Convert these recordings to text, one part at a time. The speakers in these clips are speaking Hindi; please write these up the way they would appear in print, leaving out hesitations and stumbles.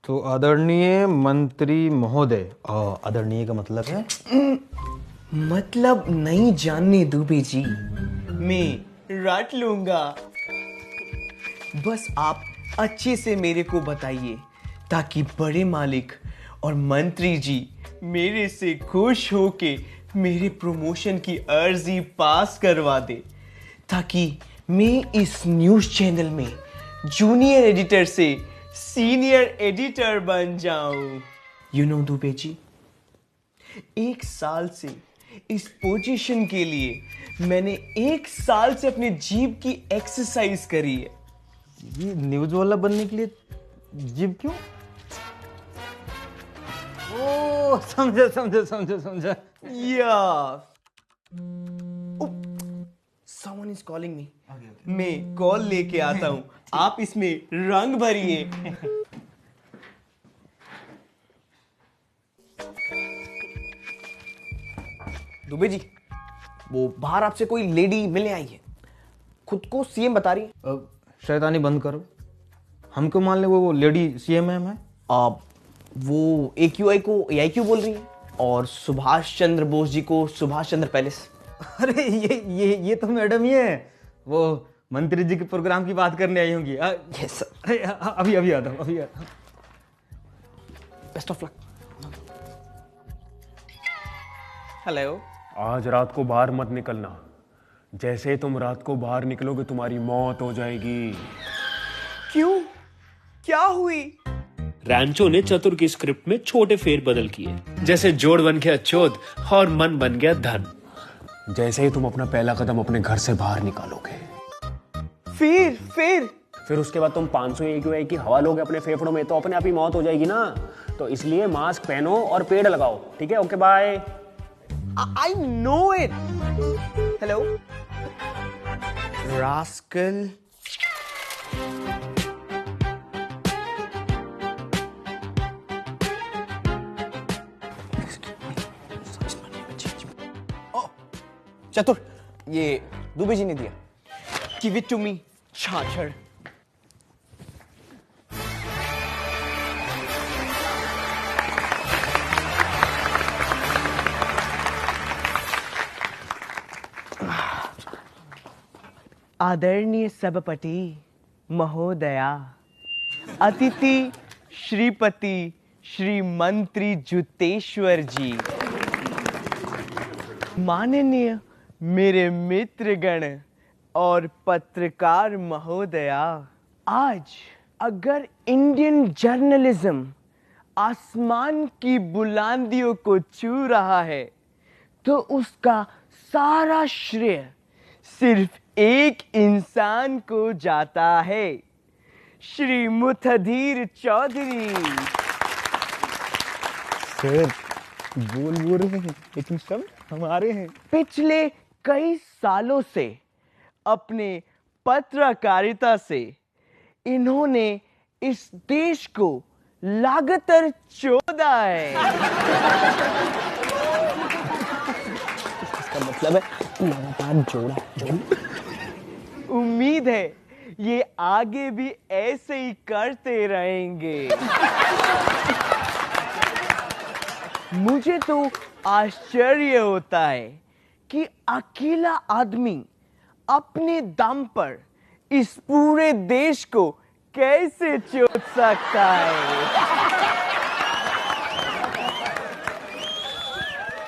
तो आदरणीय मंत्री महोदय, आदरणीय का मतलब है मतलब नहीं जानने दुबे जी, मैं रट लूंगा। बस आप अच्छे से मेरे को बताइए ताकि बड़े मालिक और मंत्री जी मेरे से खुश होके मेरे प्रमोशन की अर्जी पास करवा दे, ताकि मैं इस न्यूज़ चैनल में जूनियर एडिटर से सीनियर एडिटर बन जाऊं। यू नो दुबे जी, 1 साल से इस पोजीशन के लिए मैंने 1 साल से अपने जीभ की एक्सरसाइज करी है। ये न्यूज वाला बनने के लिए जिम क्यों? ओ समझा समझा समझा समझा। या समवन इज कॉलिंग मी। मैं कॉल लेके आता हूं, आप इसमें रंग भरिए। दुबे जी, वो बाहर आपसे कोई लेडी मिलने आई है, खुद को सीएम बता रही है। शैतानी बंद करो। हमको मान ले वो लेडी सीएमएम है। वो AQI को AIQ बोल रही है और सुभाष चंद्र बोस जी को सुभाष चंद्र पैलेस। अरे ये तो मैडम ही है, वो मंत्री जी के प्रोग्राम की बात करने आई होंगी। Yes sir. अरे अभी आता हूँ, अभी आता हूँ। Best of luck. हेलो। आज रात को बाहर मत निकलना। जैसे ही तुम रात को बाहर निकलोगे तुम्हारी मौत हो जाएगी। क्यों? क्या हुई? रैंचो ने चतुर की स्क्रिप्ट में छोटे फेरबदल किए, जैसे जोड़ बन गया चोद और मन बन गया धन। जैसे ही तुम अपना पहला कदम अपने घर से बाहर निकालोगे, फिर उसके बाद तुम 500 AQI की हवा लोगे अपने फेफड़ों में, तो अपने आप ही मौत हो जाएगी ना। तो इसलिए मास्क पहनो और पेड़ लगाओ। ठीक है? Okay bye. I know it. Hello rascal. चतुर, ये दुबे जी ने दिया। गिव इट टू मी छाछड़। आदरणीय सभापति महोदया, अतिथि श्रीपति श्री मंत्री जुतेश्वर जी, माननीय मेरे मित्रगण और पत्रकार महोदया, आज अगर इंडियन जर्नलिज्म आसमान की बुलंदियों को छू रहा है तो उसका सारा श्रेय सिर्फ एक इंसान को जाता है, श्री मुथधीर चौधरी। सर बोल रहे हैं, लेकिन सब हमारे हैं। पिछले कई सालों से अपने पत्रकारिता से इन्होंने इस देश को लगातार चोदा है। इसका मतलब है लगातार जोड़ा। उम्मीद है ये आगे भी ऐसे ही करते रहेंगे। मुझे तो आश्चर्य होता है कि अकेला आदमी अपने दम पर इस पूरे देश को कैसे चोद सकता है।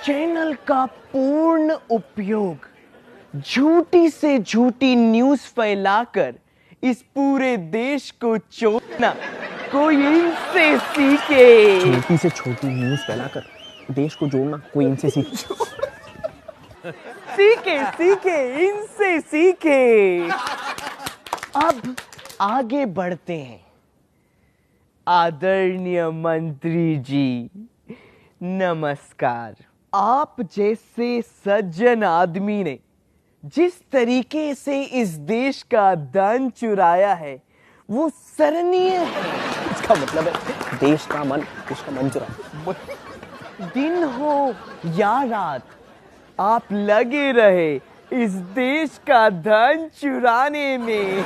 चैनल का पूर्ण उपयोग झूठी से झूठी न्यूज़ फैलाकर इस पूरे देश को चोदना कोई इनसे सीखे। छोटी से छोटी न्यूज़ फैलाकर देश को जोड़ना कोई इनसे सीखे। सीखे इनसे सीखे। अब आगे बढ़ते हैं। आदरणीय मंत्री जी नमस्कार। आप जैसे सज्जन आदमी ने जिस तरीके से इस देश का धन चुराया है वो सराहनीय है। इसका मतलब है देश का मन, उसका मन चुरा। दिन हो या रात आप लगे रहे इस देश का धन चुराने में,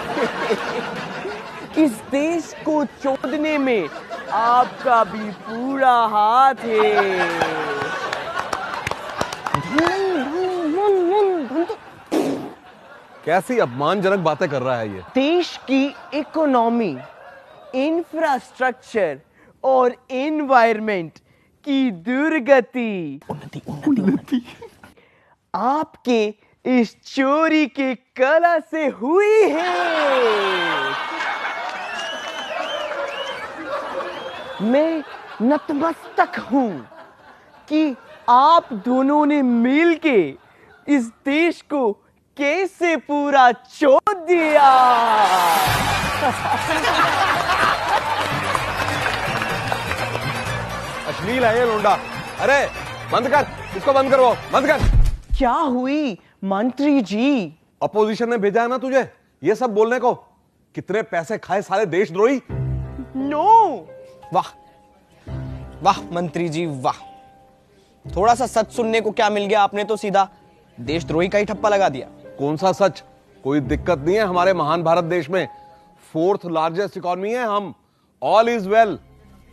इस देश को चोदने में आपका भी पूरा हाथ है। कैसी अपमानजनक बातें कर रहा है ये। देश की इकोनॉमी, इंफ्रास्ट्रक्चर और एनवायरनमेंट की दुर्गति आपके इस चोरी के कला से हुई है। मैं नतमस्तक हूं कि आप दोनों ने मिलके इस देश को कैसे पूरा छोड़ दिया। अश्लील है ये लोंडा। अरे बंद कर, इसको बंद करो, बंद कर। क्या हुई मंत्री जी? अपोजिशन ने भेजा है ना तुझे ये सब बोलने को। कितने पैसे खाए साले देशद्रोही। नो। वाह वाह मंत्री जी वाह, थोड़ा सा सच सुनने को क्या मिल गया, आपने तो सीधा देशद्रोही का ही ठप्पा लगा दिया। कौन सा सच? कोई दिक्कत नहीं है हमारे महान भारत देश में। 4th लार्जेस्ट इकोनॉमी है हम। All is well.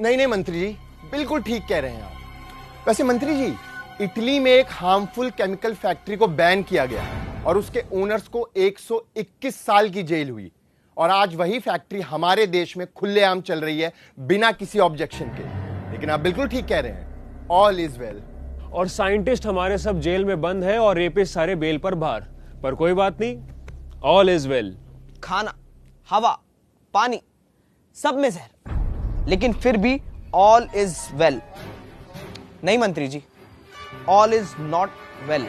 नहीं नहीं मंत्री जी, बिल्कुल ठीक कह रहे हैं आप। वैसे मंत्री जी, इटली में एक हार्मफुल केमिकल फैक्ट्री को बैन किया गया और उसके ओनर्स को 121 साल की जेल हुई, और आज वही फैक्ट्री हमारे देश में खुलेआम चल रही है बिना किसी ऑब्जेक्शन के। लेकिन आप बिल्कुल ठीक कह रहे हैं, ऑल इज वेल। और साइंटिस्ट हमारे सब जेल में बंद है और रेपिस्ट सारे बेल पर बाहर, पर कोई बात नहीं, ऑल इज वेल। खाना, हवा, पानी, सब में जहर, लेकिन फिर भी ऑल इज वेल। नहीं मंत्री जी, all is not well,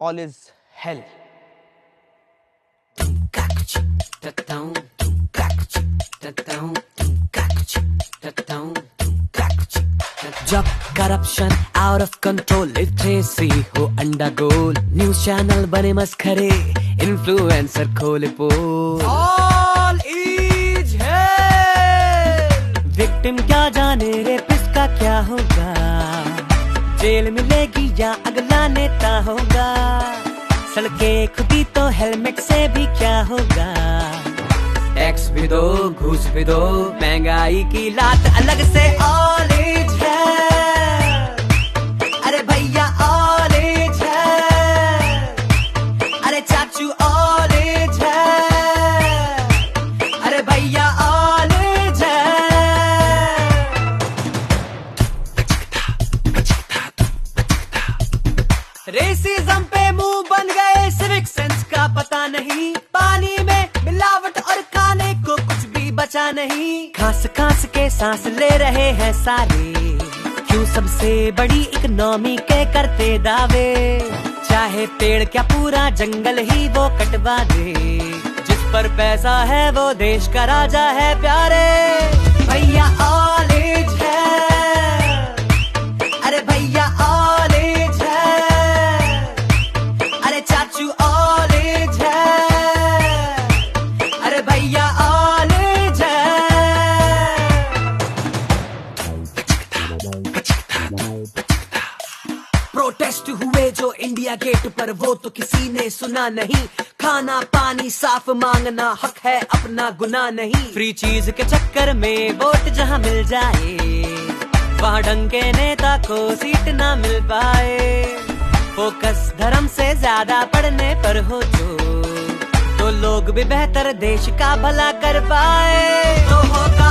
all is hell. जब corruption out of control, literacy हो अंडरगोल, न्यूज चैनल बने मस्खरे, इन्फ्लुएंसर खोले पोल, ऑल इज हेल। विक्टिम क्या जाने रेपिस्ट का क्या होगा, जेल मिलेगी या अगला नेता होगा, सड़कें खुदी तो हेलमेट से भी क्या होगा, टैक्स भी दो, घूस भी दो, महंगाई की लात अलग से, ऑल इज है। अरे भैया ऑल इज है, अरे चाचू ऑल इज है, अरे भैया ऑल इज है। रेसिज्म पे मुंह बन गए, सिविक सेंस का पता नहीं, पानी में मिलावट और खाने को कुछ भी बचा नहीं, खास खास के सांस ले रहे हैं सारे, क्यों सबसे बड़ी इकोनॉमी के करते दावे, चाहे पेड़ क्या पूरा जंगल ही वो कटवा दे, जिस पर पैसा है वो देश का राजा है प्यारे, भैया ऑल इज है, अरे भैया ऑल इज है, अरे चाचू ऑल इज है, अरे भैया ऑल इज है। प्रोटेस्ट हुए जो इंडिया गेट पर, वो तो किसी ने सुना नहीं, खाना पानी साफ मांगना हक है अपना गुनाह नहीं, फ्री चीज के चक्कर में वोट जहां मिल जाए, वहां ढंग के नेता को सीट ना मिल पाए, फोकस धर्म से ज्यादा पढ़ने पर हो तो लोग भी बेहतर देश का भला कर पाए, तो होगा